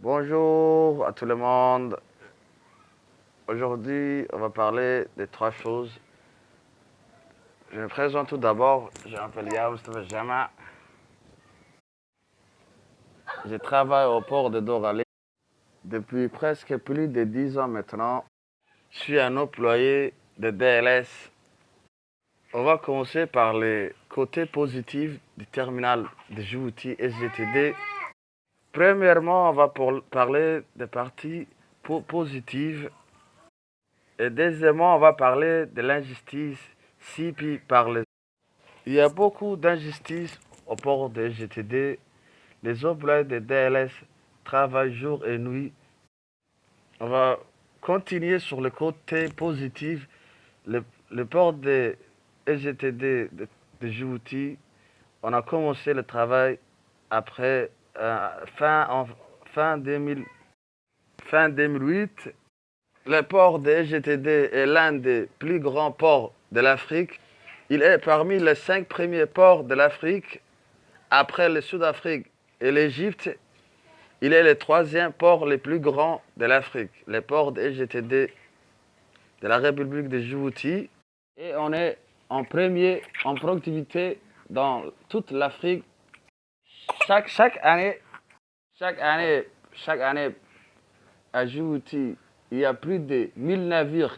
Bonjour à tout le monde. Aujourd'hui, on va parler de trois choses. Je me présente tout d'abord. Je m'appelle Yao Mustafa Jama. Je travaille au port de Doralé depuis presque plus de 10 ans maintenant. Je suis un employé de DLS. On va commencer par les côtés positifs du terminal de Djibouti SGTD. Premièrement, on va parler des parties positives. Et deuxièmement, on va parler de l'injustice subie par les... Il y a beaucoup d'injustices au port de GTD. Les employés de DLS travaillent jour et nuit. On va continuer sur le côté positif. Le port de GTD de Djibouti, on a commencé le travail après fin 2000, fin 2008. Le port de GTD est l'un des plus grands ports de l'Afrique. Il est parmi les 5 premiers ports de l'Afrique. Après le Sud-Afrique et l'Égypte, il est le troisième port le plus grand de l'Afrique. Le port de GTD de la République de Djibouti. Et on est en premier en productivité dans toute l'Afrique. Chaque année, chaque année à Djibouti, il y a plus de 1000 navires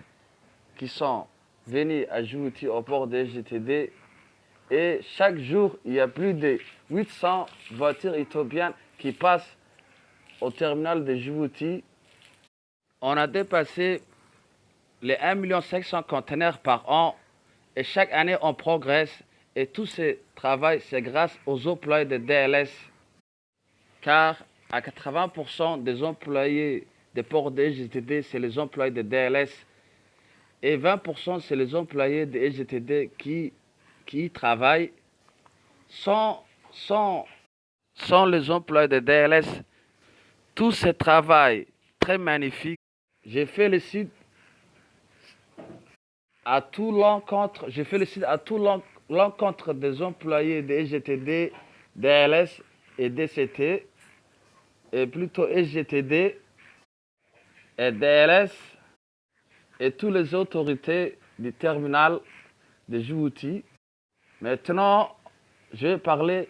qui sont venus à Djibouti au port de GTD. Et chaque jour, il y a plus de 800 voitures éthiopiennes qui passent au terminal de Djibouti. On a dépassé les 1,5 million de conteneurs par an. Et chaque année, on progresse. Et tout ce travail, c'est grâce aux employés de DLS. Car à 80% des employés des ports de GTD, c'est les employés de DLS. Et 20%, c'est les employés de GTD qui y travaillent. Sans les employés de DLS, tout ce travail très magnifique, je félicite à tout l'encontre des employés de SGTD, DLS et DCT, et plutôt SGTD et DLS et toutes les autorités du terminal de Djibouti. Maintenant, je vais parler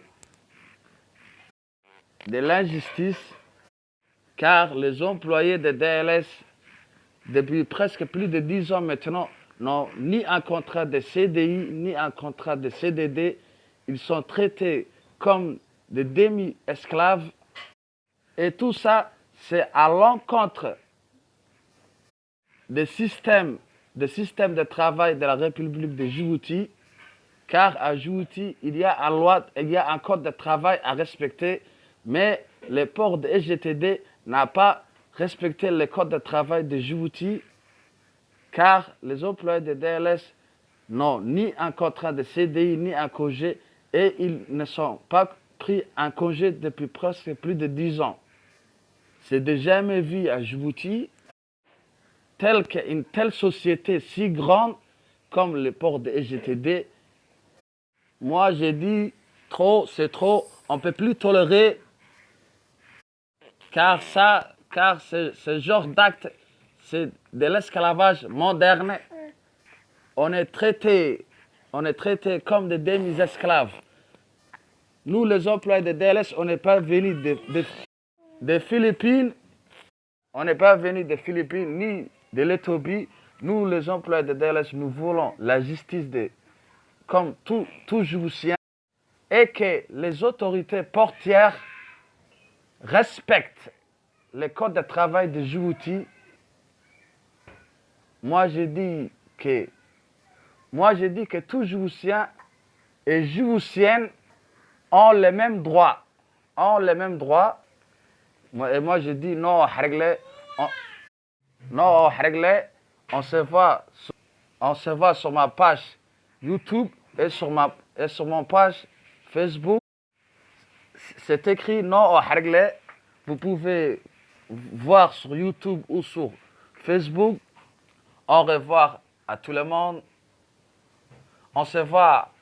de l'injustice, car les employés de DLS, depuis presque plus de 10 ans maintenant, n'ont ni un contrat de CDI, ni un contrat de CDD. Ils sont traités comme des demi-esclaves. Et tout ça, c'est à l'encontre des systèmes de travail de la République de Djibouti, car à Djibouti, il y a un code de travail à respecter, mais le port de SGTD n'a pas respecté le code de travail de Djibouti, car les employés de DLS n'ont ni un contrat de CDI, ni un congé, et ils ne sont pas pris un congé depuis presque plus de 10 ans. C'est de jamais vu à Djibouti une telle société si grande comme le port de SGTD. Moi, j'ai dit trop, c'est trop, on ne peut plus tolérer, car ce genre d'acte, c'est de l'esclavage moderne. On est traité comme des demi-esclaves. Nous, les employés de DLS, on n'est pas venus des Philippines, on n'est pas venus des Philippines ni de l'Éthiopie. Nous, les employés de DLS, nous voulons la justice comme tout Djiboutien, et que les autorités portières respectent les codes de travail de Djibouti. Moi, j'ai dit que tout Djiboutien et Djiboutienne ont les mêmes droits. Et moi, je dis non, on se voit sur ma page YouTube et sur mon page Facebook. C'est écrit non au Hargle. Vous pouvez voir sur YouTube ou sur Facebook. Au revoir à tout le monde. On se voit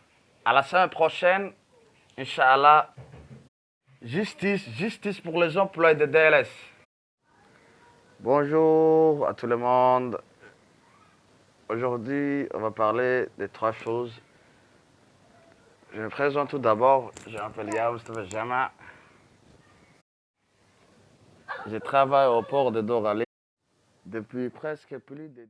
à la semaine prochaine. Inch'Allah. Justice pour les employés de DLS. Bonjour à tout le monde. Aujourd'hui, on va parler de trois choses. Je me présente tout d'abord. Je m'appelle Yao Jama. Je travaille au port de Doralé depuis presque plus de